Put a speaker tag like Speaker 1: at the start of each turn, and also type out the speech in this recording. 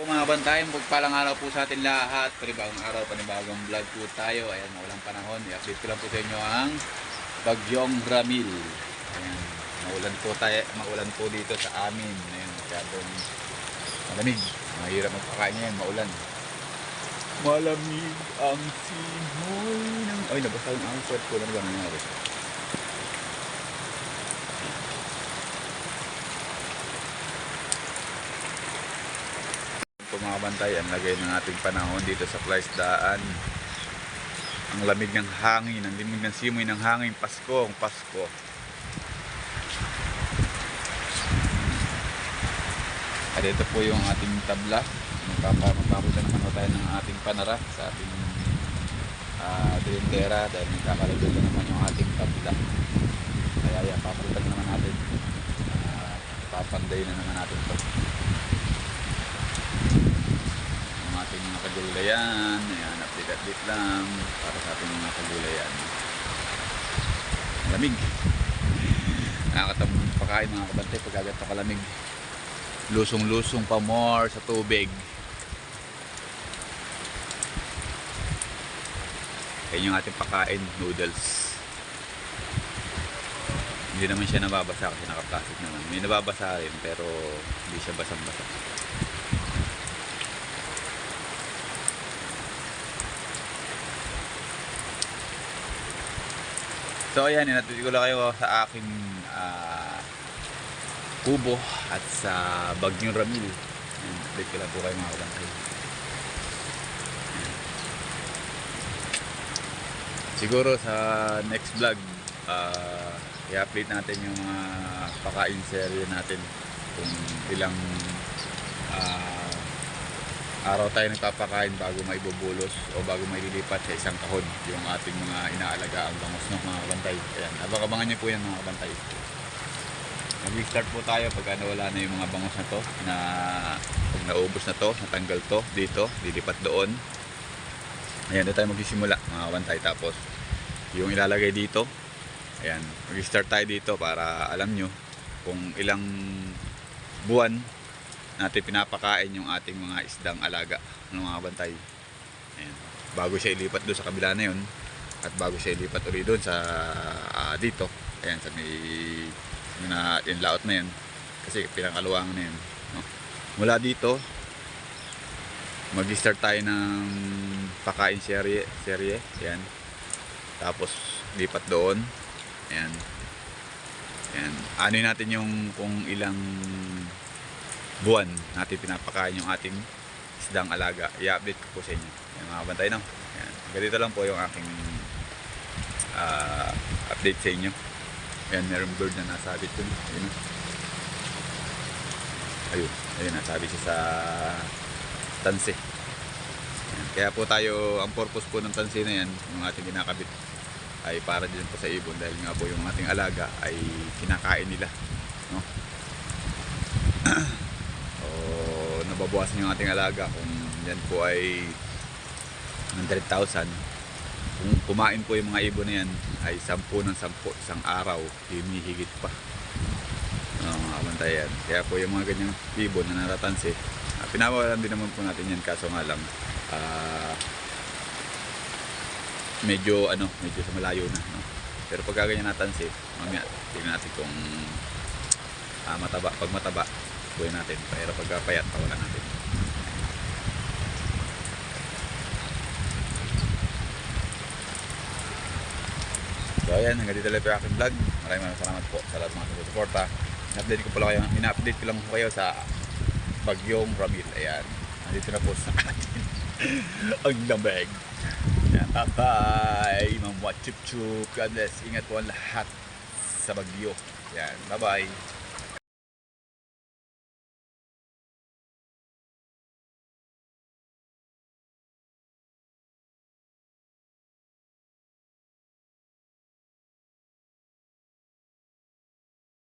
Speaker 1: Mga bantayan, pagpalang araw po sa atin lahat. Panibagong araw, panibagong vlog po tayo. Ayan, maulang panahon. I-update ko lang po sa inyo ang bagyong Ramil. Ayan, maulan po dito sa amin. Ayan, masyadong malamig. Mahirap magpakain ngayon, maulan. Malamig ang simoy ng... Ay, nabasa yung ang sweat ko. Ano ba nangyari? Mga bantay, ang lagay ng ating panahon dito sa Plaisdaan. Ang lamig ng hangin, ang lamig ng simoy ng hangin, Pasko, ang Pasko. At ito po yung ating tabla. Magpapunta naman tayo ng ating panara sa ating drindera dahil magkakalagay naman yung ating tabla. Kaya yan, papalitan naman natin. Papanday na naman natin ito. Ating mga kagulayan, ayan, update lang para sa ating mga kagulayan. Lamig, nakakatamang pakain mga kabantay pag agad kalamig. Lusong-lusong pa more sa tubig. Ayan yung ating pakain, noodles. Hindi naman siya nababasa kasi naka-plastic naman. May nababasa rin pero hindi siya basang-basa. So ayan, inatid ko lang kayo sa aking kubo at sa bagyong Ramil. Update ko lang po kayo mga kabantay. Siguro sa next vlog i-update natin yung mga pakain serye natin kung ilang araw tayo nagpapakain bago maibubulos o bago maililipat sa isang kahon yung ating mga inaalaga ang bangos ng mga kabantay. Ayan, abang-abangan nyo po yan mga kabantay. Mag-start po tayo pagka nawala na yung mga bangos na to, na pag naubos na to, natanggal to dito, lilipat doon. Ayan, doon tayo magsisimula mga kabantay. Tapos yung ilalagay dito, ayan, mag-start tayo dito para alam nyo kung ilang buwan natin pinapakain yung ating mga isdang alaga ng mga bantay. Ayan. Bago siya ilipat doon sa kabila na yun at bago siya ilipat ulit doon sa dito. Ayan, sa may layout na yun kasi pinakaluwangan na yun, no? Mula dito mag-start tayo ng pakain serye. Ayan. Tapos lipat doon. Ayan. Ayan. Anoy natin yung kung ilang buwan natin pinapakain yung ating isdang alaga. I-update ko po sa inyo. Ayan, mga bantay, no? Ayan. Ganito lang po yung aking update sa inyo. Ayan, merong bird na nasabit dun. Ayun, nasabit siya sa tansi. Ayan. Kaya po tayo, ang purpose po ng tansi na yan, yung ating kinakabit, ay para din po sa ibon dahil nga po yung ating alaga ay kinakain nila, no? Nababawasan yung ating alaga kung yan po ay 100,000. Kung kumain po yung mga ibon na yan ay 10 ng 10 isang araw, hinihigit pa mga kabantayan. Kaya po yung mga ganyang ibon na natatansi, pinawalan din naman po natin yan, kaso nga lang medyo sa malayo na, no? Pero pag ganyan natansi, mamaya tingnan natin kung pag mataba buhay natin, pero pag payat wala natin. So ayan, hanggang dito lang po yung aking vlog. Maraming salamat po sa lahat mga susuporta. Ina-update ko lang po kayo sa bagyong Ramil. Ayan, nandito na po sa atin ang lamig. Ayan, bye-bye mga chup-chup. God bless, ingat po ang lahat sa bagyo. Ayan, bye-bye.